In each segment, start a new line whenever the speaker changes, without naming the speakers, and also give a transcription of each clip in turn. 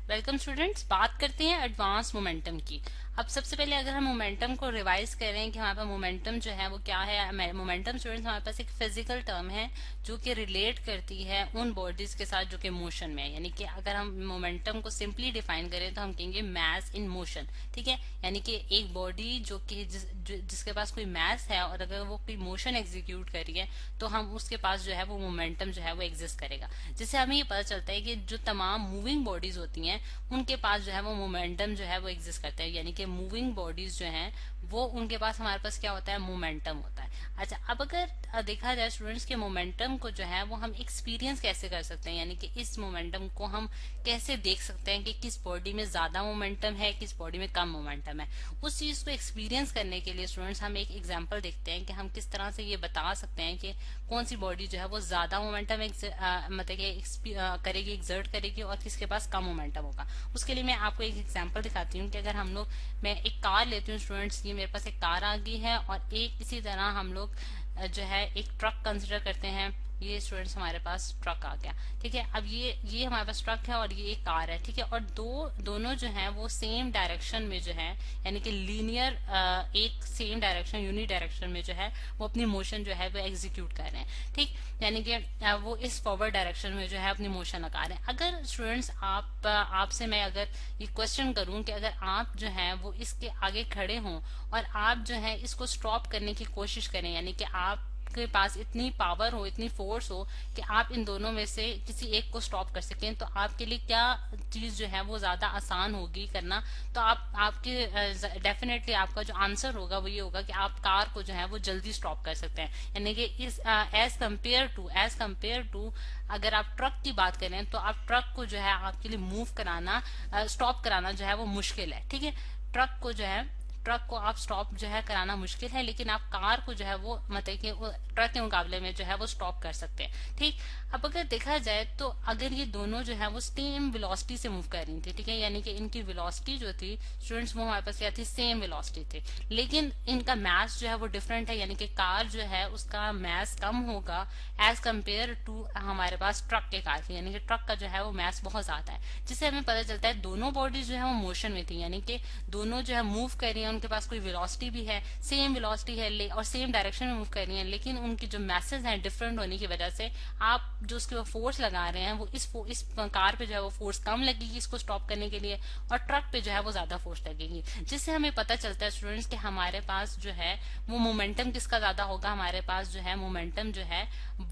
Welcome students, बात करते हैं एडवांस मोमेंटम की। अब सबसे पहले अगर हम मोमेंटम को रिवाइज करें कि हमारे पास मोमेंटम जो है वो क्या है। मोमेंटम स्टूडेंट्स हमारे पास एक फिजिकल टर्म है जो कि रिलेट करती है उन बॉडीज के साथ जो कि मोशन में है। यानी कि अगर हम मोमेंटम को सिंपली डिफाइन करें तो हम कहेंगे मैस इन मोशन। ठीक है, यानी कि एक बॉडी जो कि जिसके पास कोई मैस है और अगर वो कोई मोशन एग्जीक्यूट कर रही है तो हम उसके पास जो है वो मोमेंटम जो है वो एग्जिस्ट करेगा। जिससे हमें ये पता चलता है कि जो तमाम मूविंग बॉडीज होती हैं उनके पास जो है वो मोमेंटम जो है वो एग्जिस्ट करता है। यानी कि मूविंग बॉडीज जो हैं वो उनके पास हमारे पास क्या होता है, मोमेंटम होता है। अच्छा, अब अगर देखा जाए स्टूडेंट्स के मोमेंटम को जो है वो हम एक्सपीरियंस कैसे कर सकते हैं, यानी कि इस मोमेंटम को हम कैसे देख सकते हैं कि किस बॉडी में ज्यादा मोमेंटम है, किस बॉडी में कम मोमेंटम है। उस चीज को एक्सपीरियंस करने के लिए स्टूडेंट्स हम एक एग्जाम्पल देखते हैं कि हम किस तरह से ये बता सकते हैं कि कौन सी बॉडी जो है वो ज्यादा मोमेंटम मतलब कि करेगी, एक्सर्ट करेगी, और किसके पास कम मोमेंटम होगा। उसके लिए मैं आपको एक एग्जांपल दिखाती हूँ कि अगर हम लोग, मैं एक कार लेती हूँ स्टूडेंट्स, ये मेरे पास एक कार आ गई है और एक इसी तरह हम लोग जो है एक ट्रक कंसिडर करते हैं। ये स्टूडेंट्स हमारे पास ट्रक आ गया। ठीक है, अब ये हमारे पास ट्रक है और ये एक कार है। ठीक है, और दोनों जो है वो सेम डायरेक्शन में जो है, यानी कि लीनियर एक सेम डायरेक्शन, यूनि डायरेक्शन में जो है वो अपनी मोशन जो है वो एग्जीक्यूट कर रहे हैं। ठीक, यानी कि वो इस फॉरवर्ड डायरेक्शन में जो है अपनी मोशन लगा रहे हैं। अगर स्टूडेंट्स आपसे मैं अगर ये क्वेश्चन करूं कि अगर आप जो है वो इसके आगे खड़े हों और आप जो है इसको स्टॉप करने की कोशिश करें, यानी कि आप के पास इतनी पावर हो, इतनी फोर्स हो कि आप इन दोनों में से किसी एक को स्टॉप कर सकें, तो आपके लिए क्या चीज जो है वो ज्यादा आसान होगी करना। तो आपके डेफिनेटली आपका जो आंसर होगा वो ये होगा कि आप कार को जो है वो जल्दी स्टॉप कर सकते हैं। यानी कि इस एज कंपेयर टू अगर आप ट्रक की बात करें तो आप ट्रक को जो है आपके लिए मूव कराना, स्टॉप कराना जो है वो मुश्किल है। ठीक है, ट्रक को आप स्टॉप जो है कराना मुश्किल है, लेकिन आप कार को जो है वो मतलब कि ट्रक के मुकाबले में जो है वो स्टॉप कर सकते हैं। ठीक, अब अगर देखा जाए तो अगर ये दोनों जो है वो सेम वेलोसिटी से मूव कर रही थी, ठीक है, यानी कि इनकी वेलोसिटी जो थी स्टूडेंट्स वो हमारे पास क्या थी, सेम वेलोसिटी थी, लेकिन इनका मास जो है वो डिफरेंट है। यानी कि कार जो है उसका मास कम होगा एज कम्पेयर टू हमारे पास ट्रक के कार की, यानी कि ट्रक का जो है वो मास बहुत ज्यादा है। जिससे हमें पता चलता है दोनों बॉडीज जो है वो मोशन में थी, यानी कि दोनों जो है मूव कर रही है, उनके पास कोई वेलोसिटी भी है, सेम वेलोसिटी है और सेम डायरेक्शन में मूव कर रही है, लेकिन उनकी जो मैसेज हैं डिफरेंट होने की वजह से आप जो उसके फोर्स लगा रहे हैं वो इस कार पे जो है वो फोर्स कम लगेगी इसको स्टॉप करने के लिए, और ट्रक पे जो है वो ज्यादा फोर्स लगेगी। जिससे हमें पता चलता है स्टूडेंट्स कि हमारे पास जो है वो मोमेंटम किसका ज्यादा होगा, हमारे पास जो है मोमेंटम जो है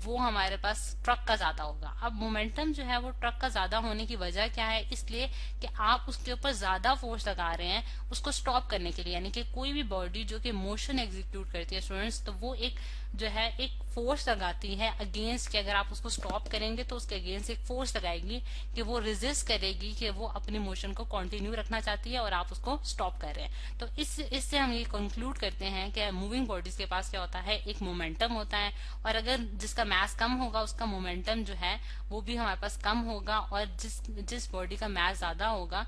वो हमारे पास ट्रक का ज्यादा होगा। अब मोमेंटम जो है वो ट्रक का ज्यादा होने की वजह क्या है, इसलिए कि आप उसके ऊपर ज्यादा फोर्स लगा रहे हैं उसको स्टॉप करने के लिए। यानी कि कोई भी बॉडी जो कि मोशन एग्जीक्यूट करती है स्टूडेंट्स, तो वो एक जो है एक फोर्स लगाती है अगेंस्ट, कि अगर आप उसको स्टॉप करेंगे तो उसके अगेंस्ट एक फोर्स लगाएगी कि वो रेजिस्ट करेगी कि वो अपनी मोशन को कंटिन्यू रखना चाहती है और आप उसको स्टॉप कर रहे हैं। तो इससे हम ये कंक्लूड करते हैं कि मूविंग बॉडीज के पास क्या होता है, एक मोमेंटम होता है, और अगर जिसका मास कम होगा उसका मोमेंटम जो है वो भी हमारे पास कम होगा, और जिस बॉडी का मास ज्यादा होगा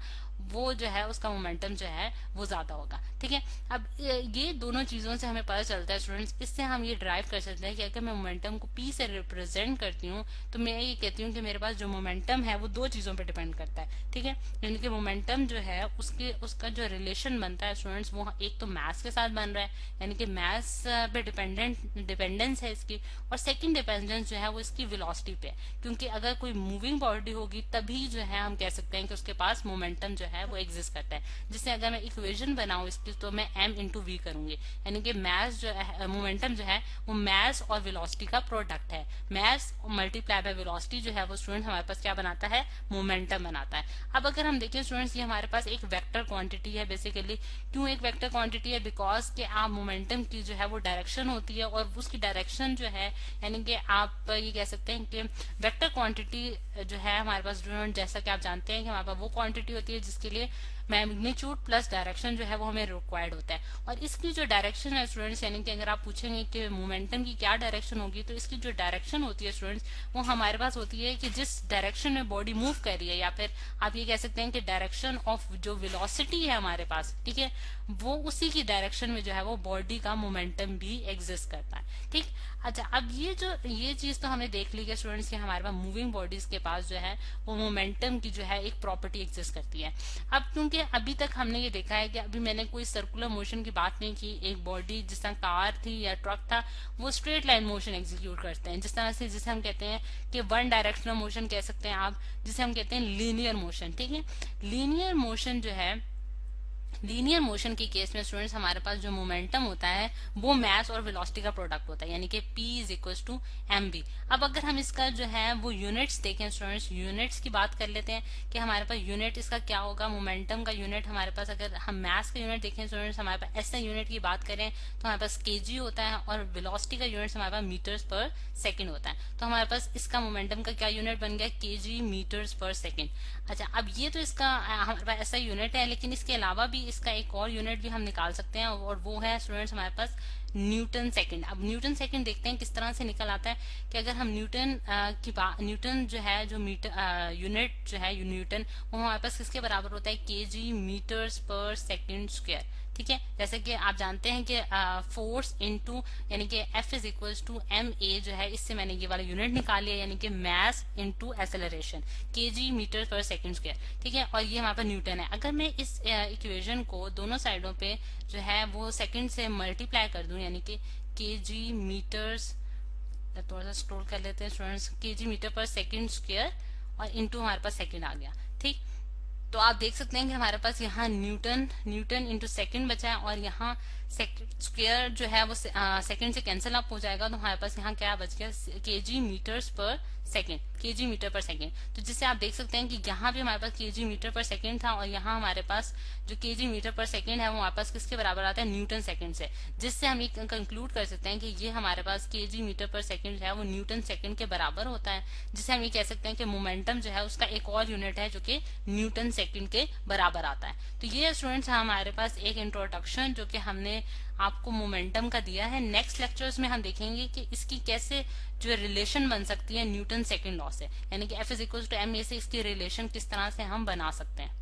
वो जो है उसका मोमेंटम जो है वो ज्यादा होगा। ठीक है, अब ये दोनों चीजों से हमें पता चलता है स्टूडेंट्स, इससे हम ये ड्राइव कर सकते हैं कि अगर मैं मोमेंटम को पी से रिप्रेजेंट करती हूँ तो मैं ये कहती हूँ कि मेरे पास जो मोमेंटम है वो दो चीजों पर डिपेंड करता है। ठीक है, यानी कि मोमेंटम जो है उसका जो रिलेशन बनता है स्टूडेंट्स वो एक तो मैथ के साथ बन रहा है, यानी कि मैथ्स पे डिपेंडेंस है इसकी, और सेकंड डिपेंडेंस जो है वो इसकी वेलोसिटी पे है, क्योंकि अगर कोई मूविंग बॉडी होगी तभी जो है हम कह सकते हैं कि उसके पास मोमेंटम जो है वो एग्जिस्ट करता है। जिससे अगर मैं इक्वेशन बनाऊं इसकी तो मैं m इंटू वी करूंगी, यानी कि मैस जो है मोमेंटम जो है वो मैस और वेलोसिटी का प्रोडक्ट है। मैस मल्टीप्लाई बाय वेलोसिटी जो है वो स्टूडेंट हमारे पास क्या बनाता है, मोमेंटम बनाता है। अब अगर हम देखिए स्टूडेंट्स, ये हमारे पास एक वेक्टर क्वांटिटी है बेसिकली। क्यों एक वेक्टर क्वांटिटी है, बिकॉज के आप मोमेंटम की जो है वो डायरेक्शन होती है और उसकी डायरेक्शन जो है, यानी कि आप ये कह सकते हैं कि वेक्टर क्वांटिटी जो है हमारे पास स्टूडेंट, जैसा कि आप जानते हैं कि हमारे पास वो क्वांटिटी होती है जिसकी उसके लिए मैग्नीट्यूड प्लस डायरेक्शन जो है वो हमें रिक्वायर्ड होता है। और इसकी जो डायरेक्शन है स्टूडेंट्स, यानी कि अगर आप पूछेंगे कि मोमेंटम की क्या डायरेक्शन होगी, तो इसकी जो डायरेक्शन होती है स्टूडेंट्स वो हमारे पास होती है कि जिस डायरेक्शन में बॉडी मूव कर रही है, या फिर आप ये कह सकते हैं कि डायरेक्शन ऑफ जो वेलोसिटी है हमारे पास, ठीक है, वो उसी की डायरेक्शन में जो है वो बॉडी का मोमेंटम भी एग्जिस्ट करता है। ठीक, अच्छा, अब ये चीज तो हमने देख ली कि स्टूडेंट्स कि हमारे पास मूविंग बॉडीज के पास जो है वो मोमेंटम की जो है एक प्रॉपर्टी एग्जिस्ट करती है। अब क्योंकि अभी तक हमने ये देखा है कि अभी मैंने कोई सर्कुलर मोशन की बात नहीं की, एक बॉडी जिस तरह कार थी या ट्रक था वो स्ट्रेट लाइन मोशन एग्जीक्यूट करते हैं, जिस तरह से जिसे हम कहते हैं कि वन डायरेक्शनल मोशन कह सकते हैं आप, जिसे हम कहते हैं लीनियर मोशन। ठीक है, लीनियर मोशन जो है, लीनियर मोशन के केस में स्टूडेंट्स हमारे पास जो मोमेंटम होता है वो मास और वेलोसिटी का प्रोडक्ट होता है, यानी कि P is equal to mv। अब अगर हम इसका जो है वो यूनिट्स देखें स्टूडेंट्स, यूनिट्स की बात कर लेते हैं कि हमारे पास यूनिट इसका क्या होगा। मोमेंटम का यूनिट हमारे पास, अगर हम मास का यूनिट देखें स्टूडेंट्स, हमारे पास ऐसा यूनिट की बात करें तो हमारे पास kg होता है, और वेलोसिटी का यूनिट हमारे पास मीटर्स पर सेकेंड होता है। तो हमारे पास इसका मोमेंटम का क्या यूनिट बन गया, kg मीटर्स पर सेकेंड। अच्छा, अब ये तो इसका हमारे पास ऐसा यूनिट है, लेकिन इसके अलावा भी इसका एक और यूनिट भी हम निकाल सकते हैं, और वो है स्टूडेंट्स हमारे पास न्यूटन सेकंड। अब न्यूटन सेकंड देखते हैं किस तरह से निकल आता है कि अगर हम न्यूटन जो है, जो मीटर यूनिट जो है न्यूटन, वो हमारे पास किसके बराबर होता है, kg मीटर्स पर सेकंड स्क्वायर। ठीक है, जैसे कि आप जानते हैं कि फोर्स इनटू, यानी कि F is equal to ma जो है, इससे मैंने ये वाला यूनिट निकाल लिया, यानी कि mass into acceleration, kg metre पर सेकंड स्क्वायर। ठीक है, और ये हमारे पास न्यूटन है। अगर मैं इस इक्वेशन को दोनों साइडों पे जो है वो सेकंड से मल्टीप्लाई कर दूं, यानी कि kg मीटर्स, थोड़ा सा स्क्रॉल कर लेते हैं स्टूडेंट्स, kg मीटर पर सेकंड स्क्वायर और इनटू हमारे पास सेकंड आ गया। ठीक, तो आप देख सकते हैं कि हमारे पास यहाँ न्यूटन इंटू सेकेंड बचा है, और यहाँ सेकेंड स्क्वायर जो है वो सेकेंड से कैंसिल अप हो जाएगा, तो हमारे पास यहाँ क्या बच गया, kg मीटर्स पर सेकेंड, kg मीटर पर सेकेंड। तो जिससे आप देख सकते हैं कि यहाँ भी हमारे पास kg मीटर पर सेकेंड था, और यहाँ हमारे पास जो kg मीटर पर सेकेंड है वो हमारे पास किसके बराबर आता है, न्यूटन सेकेंड से। जिससे हम ये कंक्लूड कर सकते हैं कि ये हमारे पास kg मीटर पर सेकेंड है वो न्यूटन सेकेंड के बराबर होता है। जिससे हम ये कह सकते हैं कि मोमेंटम जो है उसका एक और यूनिट है जो कि न्यूटन सेकेंड के बराबर आता है। तो ये स्टूडेंट्स हमारे पास एक इंट्रोडक्शन जो कि हमने आपको मोमेंटम का दिया है। नेक्स्ट लेक्चर्स में हम देखेंगे कि इसकी कैसे जो रिलेशन बन सकती है न्यूटन सेकेंड लॉ से, यानी कि F is equal to ma से इसकी रिलेशन किस तरह से हम बना सकते हैं।